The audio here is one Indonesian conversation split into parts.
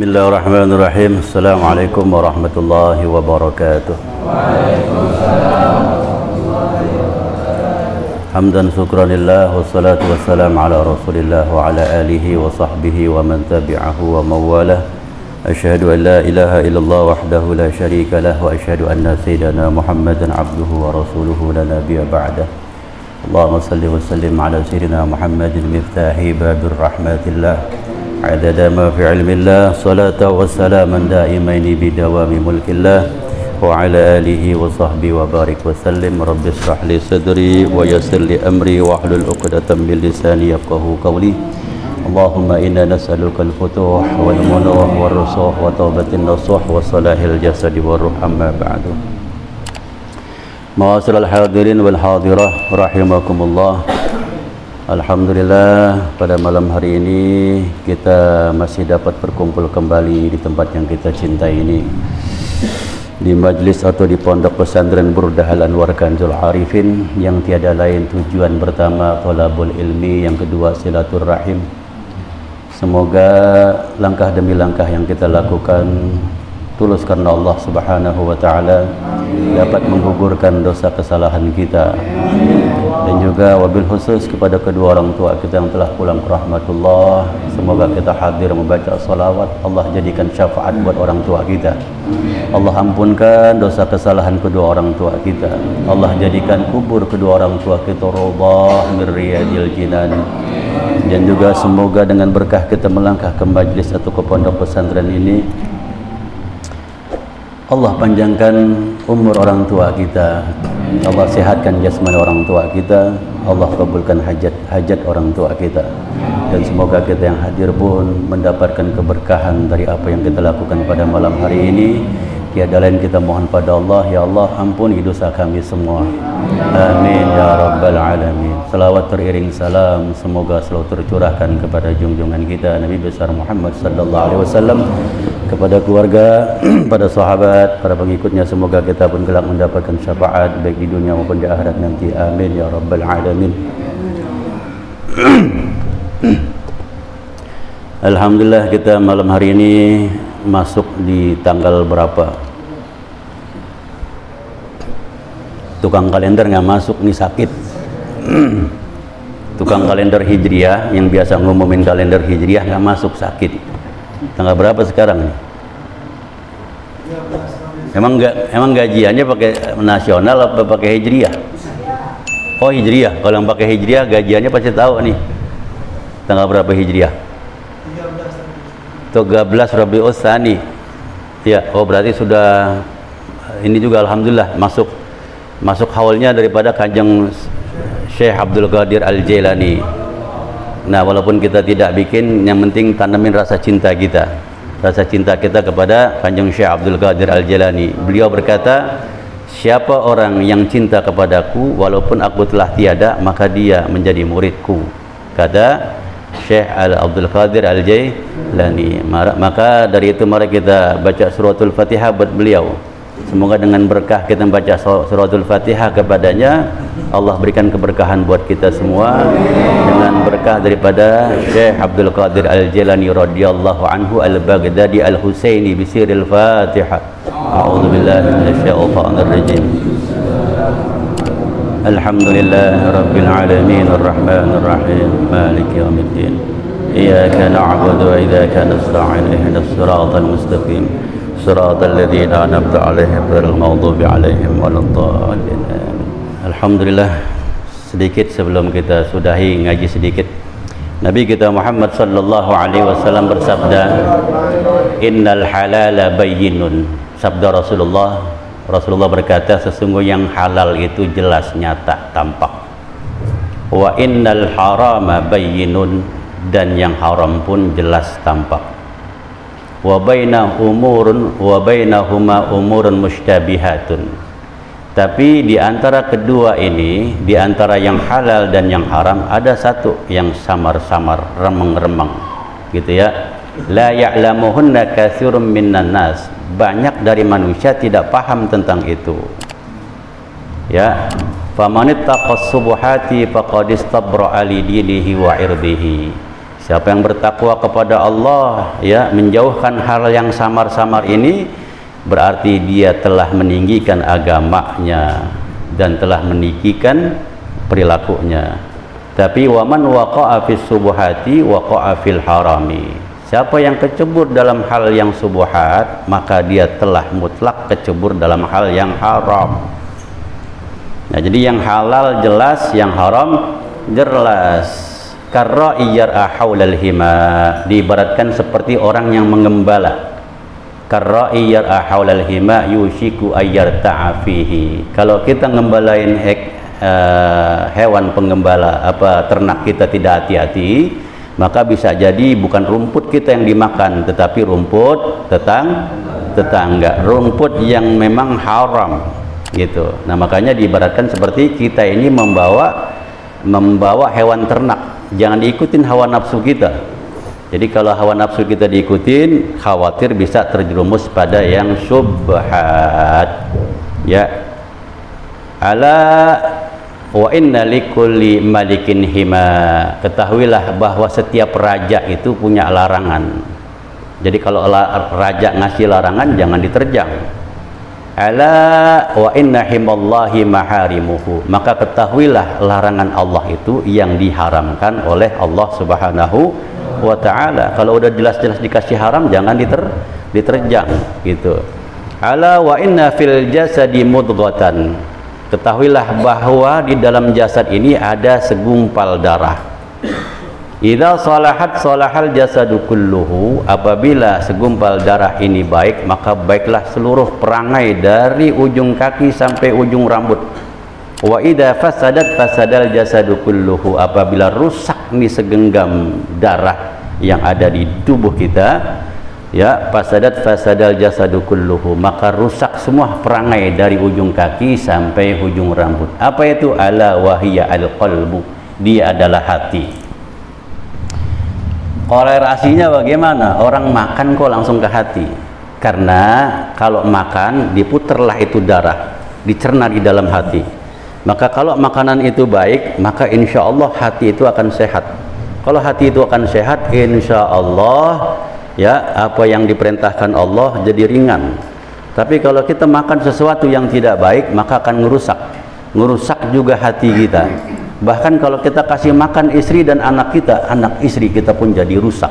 Bismillahirrahmanirrahim. Assalamualaikum warahmatullahi wabarakatuh. Hamdan syukranillah wassalatu wassalamu ala rasulillah wa ala alihi wa sahbihi wa man tabi'ahu wa mawalah. Asyhadu an la ilaha illallah wahdahu la syarika lah wa asyhadu anna sayyidana Muhammadan abduhu wa rasuluhu la nabiyya ba'dah. Allahumma salli wa sallim ala sayyidina Muhammadin miftahi babir rahmatillah. عدد ما في علم الله صلاة وسلاما دائمين بدوام ملك الله وعلى آله وصحبه وبارك وسلم. رب اشرح لي صدري ويسر لي أمري واحلل عقدة من لساني يفقهوا قولي. اللهم إنا نسألك الفتوح والمنوح والرسوح وتوبة النصوح وصلاح الجسد والروح. أما بعد. معاشر الحاضرين والحاضرات rahimakumullah. Alhamdulillah, pada malam hari ini kita masih dapat berkumpul kembali di tempat yang kita cintai ini, di majlis atau di pondok pesantren Burdah Al-Anwar Kanzul Arifin, yang tiada lain tujuan pertama thalabul ilmi, yang kedua silaturrahim. Semoga langkah demi langkah yang kita lakukan tulus karena Allah Subhanahu wa taala dapat menggugurkan dosa kesalahan kita, dan juga wabil khusus kepada kedua orang tua kita yang telah pulang ke rahmatullah. Semoga kita hadir membaca salawat, Allah jadikan syafaat buat orang tua kita. Allah ampunkan dosa kesalahan kedua orang tua kita. Allah jadikan kubur kedua orang tua kita rawdah min riyadil jinan. Dan juga semoga dengan berkah kita melangkah ke majlis atau ke pondok pesantren ini, Allah panjangkan umur orang tua kita, Allah sehatkan jasmani orang tua kita, Allah kabulkan hajat orang tua kita, dan semoga kita yang hadir pun mendapatkan keberkahan dari apa yang kita lakukan pada malam hari ini. Tiada lain kita mohon pada Allah, ya Allah ampuni dosa kami semua, amin ya rabbal alamin. Salawat teriring salam semoga selalu tercurahkan kepada junjungan kita Nabi besar Muhammad sallallahu alaihi wasallam, kepada keluarga, pada sahabat, para pengikutnya. Semoga kita pun kelak mendapatkan syafaat baik di dunia maupun di akhirat nanti, amin ya rabbal alamin. Alhamdulillah, kita malam hari ini masuk di tanggal berapa? Tukang kalender nggak masuk, nih sakit. Tukang kalender hijriah yang biasa ngumumin kalender hijriah nggak masuk, sakit. Tanggal berapa sekarang nih? Emang gajiannya pakai nasional apa pakai hijriah? Oh hijriah. Kalau yang pakai hijriah gajiannya pasti tahu nih. Tanggal berapa hijriah? 13 Rabiul Tsani. Ya, oh berarti sudah ini juga alhamdulillah masuk haulnya daripada Kanjeng Syekh Abdul Qadir Al-Jailani. Nah, walaupun kita tidak bikin, yang penting tanamin rasa cinta kita kepada Kanjeng Syekh Abdul Qadir Al-Jailani. Beliau berkata, siapa orang yang cinta kepadaku walaupun aku telah tiada, maka dia menjadi muridku, kata Syekh Abdul Qadir Al-Jailani. Maka dari itu mari kita baca suratul Fatihah buat beliau. Semoga dengan berkah kita membaca suratul Fatihah kepadanya, Allah berikan keberkahan buat kita semua dengan berkah daripada Syekh Abdul Qadir Al-Jailani radhiyallahu anhu al-Baghdadi al-Husaini bisiril Fatihah. A'udzubillahi minasyaitonir rajim. Alhamdulillahi rabbil alamin arrahmanir rahim maliki yaumiddin. Iyyaka na'budu wa iyyaka nasta'in ihdinas siratal mustaqim siratal ladzina an'amta 'alaihim ghairil maghdubi 'alaihim waladdallin. Alhamdulillah, sedikit sebelum kita sudahi ngaji sedikit, Nabi kita Muhammad sallallahu alaihi wasallam bersabda, innal halala bayyinun. Sabda Rasulullah berkata, sesungguhnya yang halal itu jelas, nyata, tampak. Wa innal harama bayyinun, dan yang haram pun jelas, tampak. Wa bainahuma umurun mushtabihatun. Tapi di antara kedua ini, di antara yang halal dan yang haram, ada satu yang samar-samar, remeng-remeng, gitu ya. La ya'lamuhunna katsirun minan nas. Banyak dari manusia tidak paham tentang itu. Ya, famanittaqas subuhati faqad istabra'a li dinihi wa irdihi. Siapa yang bertakwa kepada Allah, ya, menjauhkan hal yang samar-samar ini, berarti dia telah meninggikan agamanya dan telah meninggikan perilakunya. Tapi waman waqa'a fis subuhati waqa'a fil harami. Siapa yang kecebur dalam hal yang subuhat, maka dia telah mutlak kecebur dalam hal yang haram. Nah, jadi yang halal jelas, yang haram jelas. Karra'i yar'a haulal hima, diibaratkan seperti orang yang mengembala. Karra'i yar'a haulal hima yushiku ayyarta'a fihi. Kalau kita ngembalain hewan penggembala, ternak kita tidak hati-hati, maka bisa jadi bukan rumput kita yang dimakan, tetapi rumput tetangga, rumput yang memang haram gitu. Nah, makanya diibaratkan seperti kita ini membawa hewan ternak. Jangan diikutin hawa nafsu kita. Jadi kalau hawa nafsu kita diikutin, khawatir bisa terjerumus pada yang syubhat. Ya. Ala wa inna likulli malikin hima. Ketahuilah bahwa setiap raja itu punya larangan. Jadi kalau raja ngasih larangan, jangan diterjang. Ala wa inna himallahi maharimuhu. Maka ketahuilah larangan Allah itu yang diharamkan oleh Allah Subhanahu wa ta'ala. Kalau udah jelas-jelas dikasih haram, jangan diterjang gitu. Ala wa inna fil jasadi mudghatan. Ketahuilah bahwa di dalam jasad ini ada segumpal darah. Idza salahat salahal jasadu kulluhu. Apabila segumpal darah ini baik, maka baiklah seluruh perangai dari ujung kaki sampai ujung rambut. Wa idza fasadat fasadal jasadu kulluhu. Apabila rusak nih segenggam darah yang ada di tubuh kita, ya, fasadat fasadal jasadu kulluhu, maka rusak semua perangai dari ujung kaki sampai ujung rambut. Apa itu? Ala wahiya al-qalbu. Dia adalah hati. Korelasinya bagaimana? Orang makan kok langsung ke hati. Karena kalau makan diputerlah itu darah, dicerna di dalam hati. Maka kalau makanan itu baik, maka insya Allah hati itu akan sehat. Kalau hati itu akan sehat, insya Allah, ya, apa yang diperintahkan Allah jadi ringan. Tapi kalau kita makan sesuatu yang tidak baik, maka akan ngerusak juga hati kita. Bahkan kalau kita kasih makan istri dan anak kita, anak istri kita pun jadi rusak.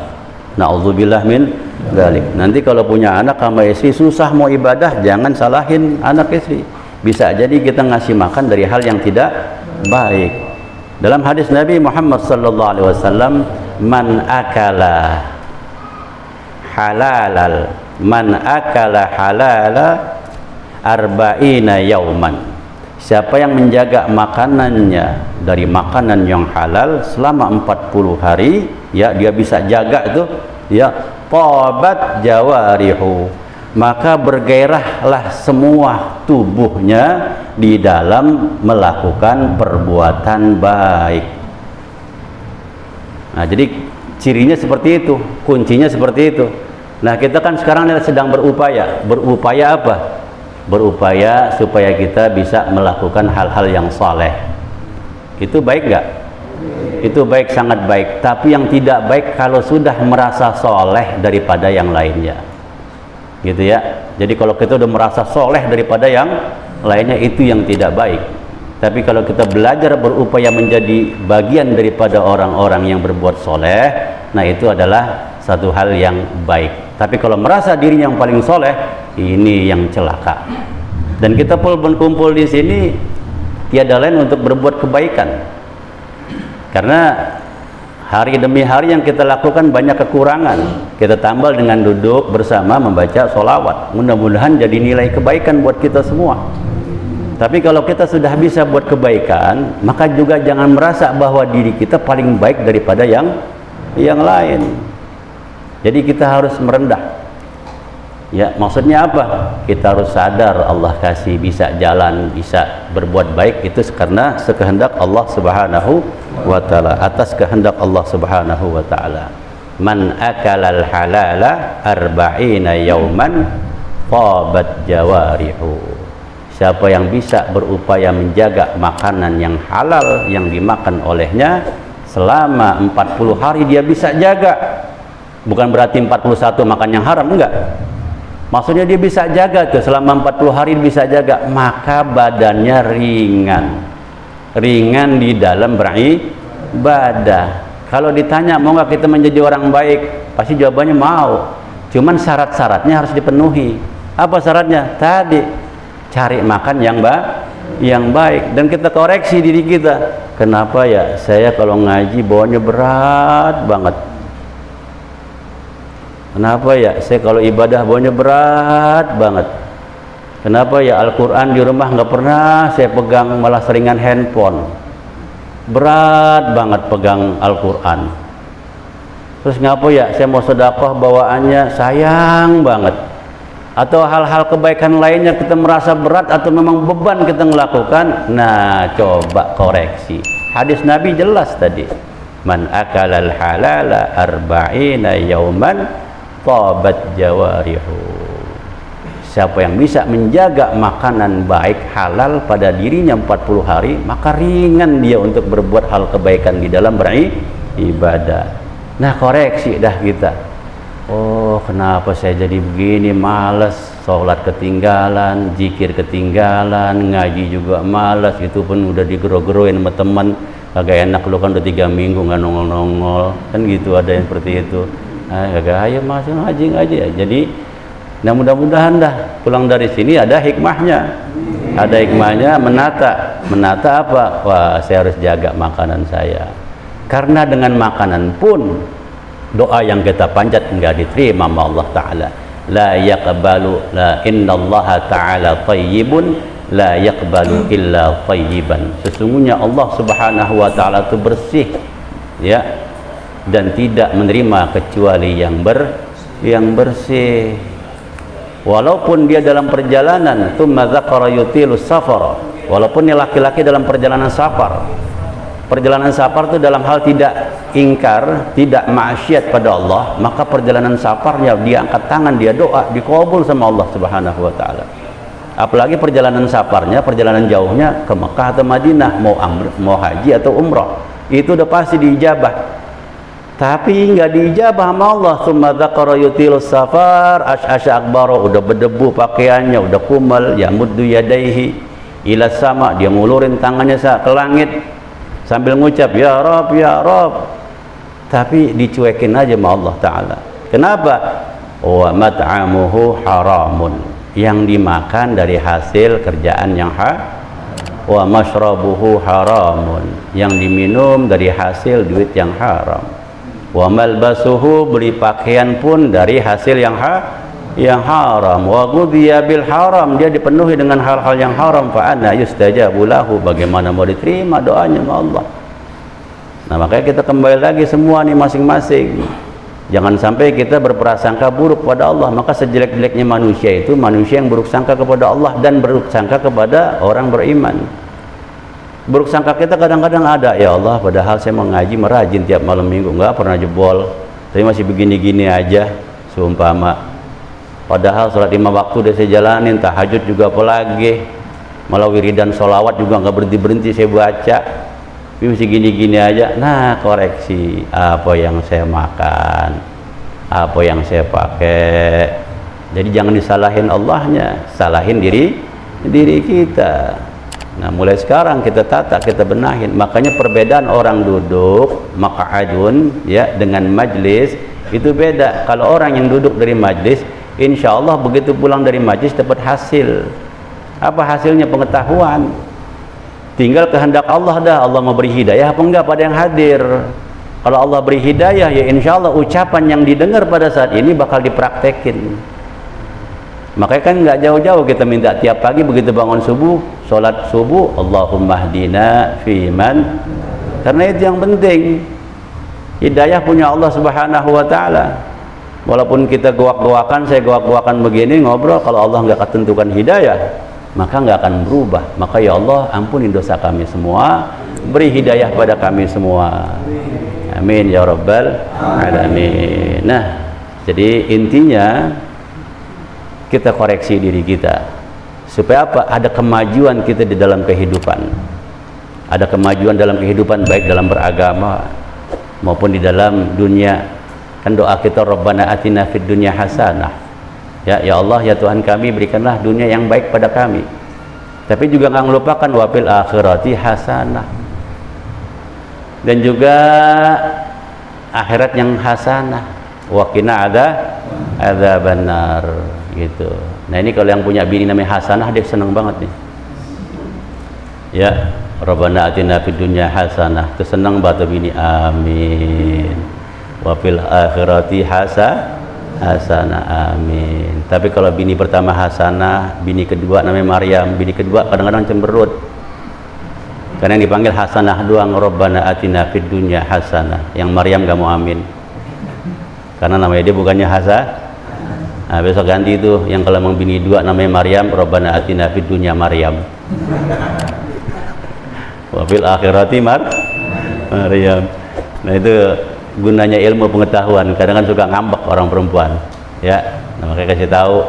Na'udzubillah min dzalik. Nanti kalau punya anak sama istri susah mau ibadah, jangan salahin anak istri. Bisa jadi kita ngasih makan dari hal yang tidak baik. Dalam hadis Nabi Muhammad sallallahu alaihi wasallam, man akala halala arba'ina yauman. Siapa yang menjaga makanannya dari makanan yang halal selama 40 hari, ya, dia bisa jaga itu, ya, tabat jawarihu, maka bergairahlah semua tubuhnya di dalam melakukan perbuatan baik. Nah, jadi cirinya seperti itu, kuncinya seperti itu. Nah, kita kan sekarang sedang berupaya apa? Berupaya supaya kita bisa melakukan hal-hal yang saleh. Itu baik nggak? Itu baik, sangat baik. Tapi yang tidak baik kalau sudah merasa soleh daripada yang lainnya, gitu ya. Jadi kalau kita udah merasa soleh daripada yang lainnya, itu yang tidak baik. Tapi kalau kita belajar berupaya menjadi bagian daripada orang-orang yang berbuat soleh, nah itu adalah satu hal yang baik. Tapi kalau merasa diri yang paling soleh, ini yang celaka. Dan kita pun berkumpul di sini tiada lain untuk berbuat kebaikan. Karena hari demi hari yang kita lakukan banyak kekurangan. Kita tambal dengan duduk bersama membaca sholawat. Mudah-mudahan jadi nilai kebaikan buat kita semua. Tapi kalau kita sudah bisa buat kebaikan, maka juga jangan merasa bahwa diri kita paling baik daripada yang lain. Jadi kita harus merendah. Ya, maksudnya apa? Kita harus sadar Allah kasih bisa jalan, bisa berbuat baik itu karena sekehendak Allah Subhanahu wa ta'ala, atas kehendak Allah Subhanahu wa ta'ala. Man akalal halala arba'ina yauman tabat jawarihu. Siapa yang bisa berupaya menjaga makanan yang halal yang dimakan olehnya selama 40 hari dia bisa jaga. Bukan berarti 41 makan yang haram, enggak. Maksudnya dia bisa jaga tuh, selama 40 hari bisa jaga, maka badannya ringan di dalam beribadah. Kalau ditanya mau nggak kita menjadi orang baik, pasti jawabannya mau. Cuman syarat-syaratnya harus dipenuhi. Apa syaratnya? Tadi cari makan yang baik, dan kita koreksi diri kita. Kenapa ya saya kalau ngaji bawanya berat banget? Kenapa ya saya kalau ibadah bawanya berat banget? Kenapa ya Al-Quran di rumah nggak pernah saya pegang, malah seringan handphone? Berat banget pegang Al-Quran. Terus ngapa ya saya mau sedekah bawaannya sayang banget? Atau hal-hal kebaikan lainnya kita merasa berat atau memang beban kita melakukan. Nah, coba koreksi. Hadis Nabi jelas tadi, man akalal halala arba'ina yauman tabat jawarihu. Siapa yang bisa menjaga makanan baik halal pada dirinya 40 hari, maka ringan dia untuk berbuat hal kebaikan di dalam beribadah. Nah, koreksi dah kita. Oh, kenapa saya jadi begini, malas, sholat ketinggalan, zikir ketinggalan, ngaji juga malas, itu pun udah digero-geroin sama teman, kagak enak lu kan udah 3 minggu nggak nongol-nongol, kan gitu, ada yang seperti itu. Kagak, ayo masuk ngaji ya. Jadi, nah mudah-mudahan dah pulang dari sini ada hikmahnya, menata apa? Wah, saya harus jaga makanan saya, karena dengan makanan pun doa yang kita panjat enggak diterima sama Allah Ta'ala. La yaqbalu, la innallaha ta'ala tayyibun, la yaqbalu illa tayyiban. Sesungguhnya Allah Subhanahu wa Ta'ala itu bersih, ya, dan tidak menerima kecuali yang bersih. Walaupun dia dalam perjalanan, tsumma dzakara yutilus safara, walaupun dia laki-laki dalam perjalanan safar. Perjalanan safar itu dalam hal tidak ingkar, tidak maksiat pada Allah, maka perjalanan safarnya dia angkat tangan, dia doa, dikabul sama Allah Subhanahu wa Ta'ala. Apalagi perjalanan safarnya, perjalanan jauhnya ke Mekah atau Madinah, mau haji atau umrah, itu udah pasti diijabah. Tapi nggak diijabah sama Allah. Tsumma dzakara yutilus safar asy-asy akbara, udah berdebu pakaiannya, udah kumal, ya muddu yadaihi ila sama, dia ngulurin tangannya ke langit sambil ngucap ya Rabb ya Rabb, tapi dicuekin aja sama Allah Ta'ala. Kenapa? Wa mat'amuhu haramun, yang dimakan dari hasil kerjaan yang wa mashrabuhu haramun, yang diminum dari hasil duit yang haram. Wa malbasuhu, beli pakaian pun dari hasil yang haram. Wa ghudhiya bil haram, dia dipenuhi dengan hal-hal yang haram. Fa anna yustajabu lahu, bagaimana mau diterima doanya sama Allah? Nah, makanya kita kembali lagi semua nih masing-masing, jangan sampai kita berprasangka buruk pada Allah. Maka sejelek-jeleknya manusia itu manusia yang buruk sangka kepada Allah dan buruk sangka kepada orang beriman. Buruk sangka kita kadang-kadang ada, ya Allah padahal saya mau ngaji merajin tiap malam minggu, nggak pernah jebol, tapi masih begini-gini aja seumpama. Padahal sholat 5 waktu udah saya jalanin, tahajud juga apalagi, malah wiridan sholawat juga nggak berhenti-berhenti saya baca, tapi masih gini-gini aja. Nah, koreksi apa yang saya makan, apa yang saya pakai. Jadi jangan disalahin Allahnya, salahin diri kita. Nah, mulai sekarang kita tata, kita benahin. Makanya perbedaan orang duduk maq'adun, ya, dengan majlis itu beda. Kalau orang yang duduk dari majlis, insya Allah begitu pulang dari majlis dapat hasil. Apa hasilnya? Pengetahuan. Tinggal kehendak Allah dah, Allah mau beri hidayah apa enggak pada yang hadir. Kalau Allah beri hidayah, ya insya Allah ucapan yang didengar pada saat ini bakal dipraktekin. Makanya kan nggak jauh-jauh kita minta tiap pagi begitu bangun subuh, sholat subuh, Allahumma hdina fiman, karena itu yang penting. Hidayah punya Allah Subhanahu wa Ta'ala. Walaupun kita goak-goakan, saya goak-goakan begini ngobrol, kalau Allah nggak ketentukan hidayah, maka nggak akan berubah. Maka ya Allah, ampuni dosa kami semua, beri hidayah pada kami semua. Amin ya rabbal alamin. Nah, jadi intinya kita koreksi diri kita supaya apa? Ada kemajuan kita di dalam kehidupan, ada kemajuan dalam kehidupan, baik dalam beragama, maupun di dalam dunia. Kan doa kita, Rabbana atina fid dunya hasanah. Ya Allah, ya Tuhan kami, berikanlah dunia yang baik pada kami. Tapi juga nggak melupakan wa fil akhirati hasanah. Dan juga akhirat yang hasanah. Wa qina adzabannar gitu. Nah, ini kalau yang punya bini namanya hasanah, dia senang banget nih. Ya, Rabbana atina fid dunya hasanah. Itu senang banget bini. Amin. Wa fil akhirati hasanah, amin. Tapi kalau bini pertama hasanah, bini kedua namanya Maryam, bini kedua kadang-kadang cemberut. Karena yang dipanggil hasanah doang, Rabbana atina fid dunya hasanah. Yang Maryam gak mau amin. Karena namanya dia bukannya hasanah. Nah, besok ganti itu, yang kalau memang bini dua namanya Maryam, Rabbana atina fid dunya Maryam. Wa fil akhirati Maryam. Nah, itu gunanya ilmu pengetahuan. Kadang kan suka ngambek orang perempuan, ya. Nah, makanya kasih tahu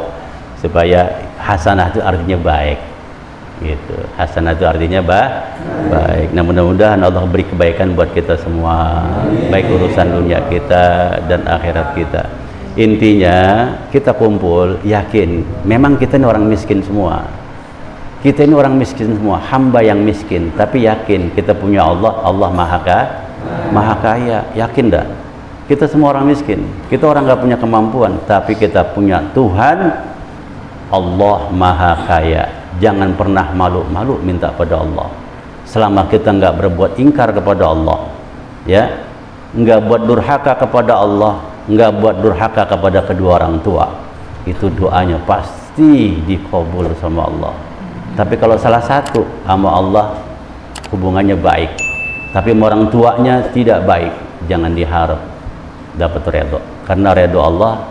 supaya hasanah itu artinya baik, gitu. Hasanah itu artinya baik. Nah, mudah-mudahan Allah beri kebaikan buat kita semua, baik urusan dunia kita dan akhirat kita. Intinya kita kumpul yakin memang kita ini orang miskin semua. Kita ini orang miskin semua, hamba yang miskin, tapi yakin kita punya Allah. Allah Maha kaya, yakin dah? Kita semua orang miskin, kita orang nggak punya kemampuan, tapi kita punya Tuhan. Allah Maha kaya. Jangan pernah malu-malu minta pada Allah. Selama kita nggak berbuat ingkar kepada Allah, ya, nggak buat durhaka kepada Allah, nggak buat durhaka kepada kedua orang tua, itu doanya pasti dikabul sama Allah. Tapi kalau salah satu sama Allah hubungannya baik, tapi orang tuanya tidak baik, jangan diharap dapat redho, karena redho Allah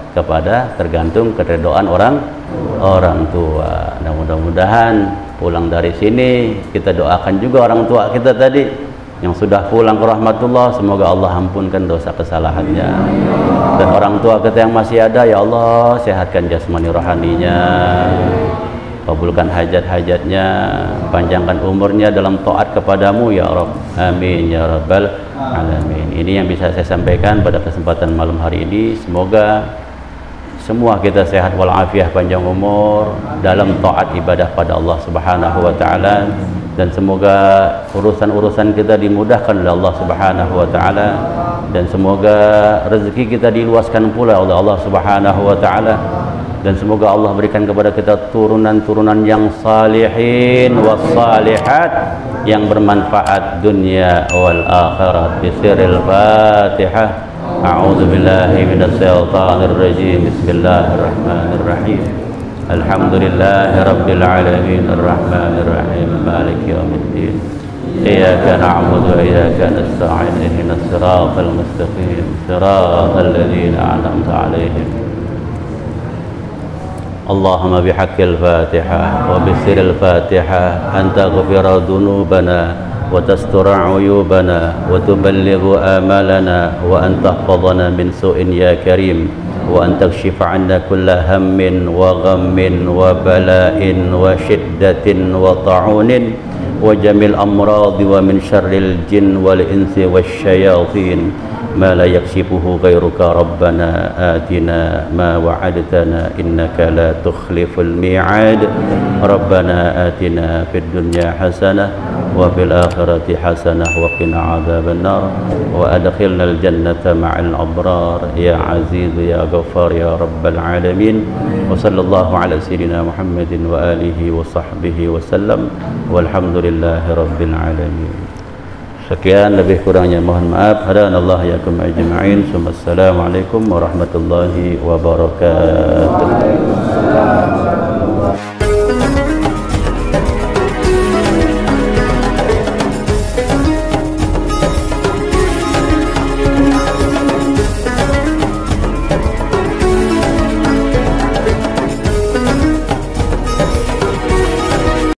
tergantung keredoan orang tua. Nah, mudah-mudahan pulang dari sini kita doakan juga orang tua kita tadi yang sudah pulang ke rahmatullah, semoga Allah ampunkan dosa kesalahannya. Dan orang tua kita yang masih ada, ya Allah sehatkan jasmani rohaninya, kabulkan hajat-hajatnya, panjangkan umurnya dalam taat kepadamu ya Rabb. Amin ya Rabbal Alamin. Ini yang bisa saya sampaikan pada kesempatan malam hari ini. Semoga semua kita sehat walafiat, panjang umur dalam taat ibadah pada Allah Subhanahu wa taala, dan semoga urusan-urusan kita dimudahkan oleh Allah Subhanahu wa taala, dan semoga rezeki kita diluaskan pula oleh Allah Subhanahu wa taala, dan semoga Allah berikan kepada kita turunan-turunan yang salihin wassalihat yang bermanfaat dunia wal akhirat. Bisiril Fatihah. A'udzu billahi minasy syaithanir rajim. Bismillahirrahmanirrahim. Alhamdulillahi rabbil alamin arrahmanir rahim maliki yaumiddin. Iyyaka na'budu wa iyyaka nasta'in ihdinas siratal mustaqim siratal ladzina an'amta 'alaihim. Allahumma bihaqqil Fatihah wa bisiril Fatihah anta ghafira dhunubana wa tastura 'uyubana wa tuballighu amalana wa anta tahfazana min su'in ya karim wa anta takshifa 'anna kulla hammin wa ghammin wa bala'in wa shiddatin wa ta'unin wa jamil amradi wa min syarril jin wal insi wasyayatin ما لا يكشفه غيرك ربنا آتنا ما وعدتنا إنك لا تخلف الميعاد ربنا آتنا في الدنيا حسنة وفي الآخرة حسنة وقنا عذاب النار وأدخلنا الجنة مع الأبرار يا عزيز يا غفار يا رب العالمين وصلى الله على سيدنا محمد وآله وصحبه وسلم والحمد لله رب العالمين. Sekian, lebih kurangnya mohon maaf. Hadanallahu yakum ajma'in. Assalamualaikum warahmatullahi wabarakatuh.